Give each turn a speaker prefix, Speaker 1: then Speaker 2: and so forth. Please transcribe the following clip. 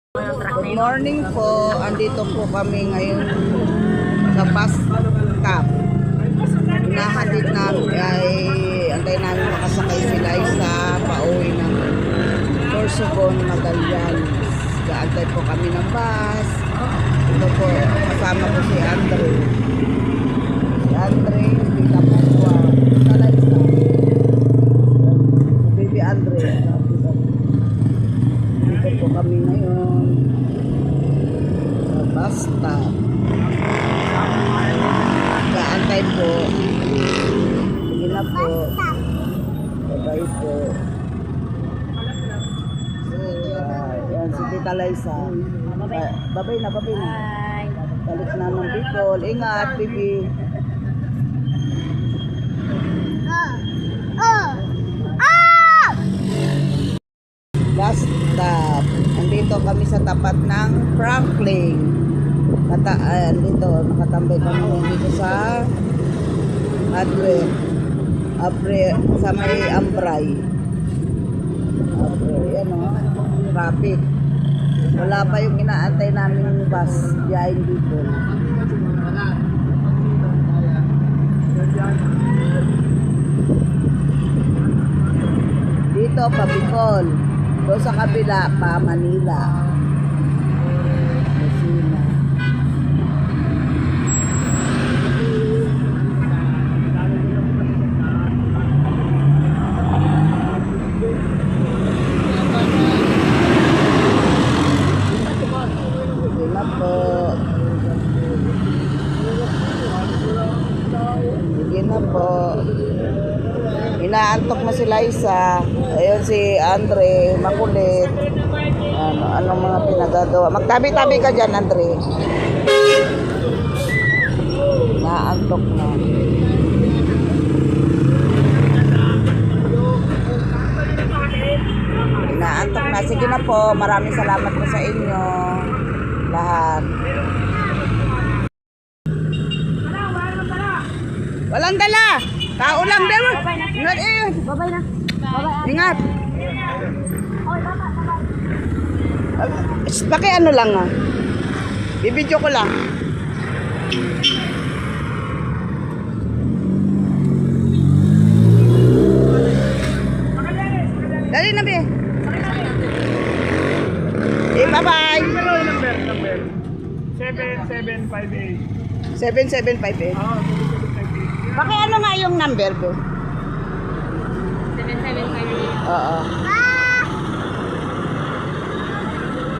Speaker 1: Good morning po. Andito po kami ngayon sa bus stop. Hinahatid namin ay antay namin makasakay sila sa pauwi ng Sorsogon, Magallanes. Gaantay po kami ng bus. Ito po, kasama ko si Andre. Si Andre, Tita Pukwa, Talaysa. Baby Andre. Dito po kami ngayon sa bus stop. Gaantay po. Sige na po. Bye-bye po. Yan si Tita Liza. Babay na, babay na. Balik na ng Bicol. Ingat, baby. Bus stop. Andito kami sa tapat ng Franklin. Dito, nakatambay kami dito sa sa may Ambray. Yan o, traffic. Wala pa yung inaantay namin yung bus biyaheng Bicol. Dito pa Bicol. Doon sa kabila pa Manila. Sige na po. Inaantok na si Liza. Ayun si Andre, makulit. Anong mga pinagagawa. Magtabi-tabi ka dyan, Andre. Inaantok na. Inaantok na. Sige na po. Maraming salamat po sa inyo. Lahat. Walang dala. Tao lang daw. Ingat eh.
Speaker 2: Babay na.
Speaker 1: Ingat. Paki ano lang ah. Bibidyo ko lang. Dali na be. Bye-bye.
Speaker 3: Number. 7758.
Speaker 1: 7758.
Speaker 3: Oo, 7758.
Speaker 1: Paki ano nga yung number ko?
Speaker 2: 775.
Speaker 1: Oo.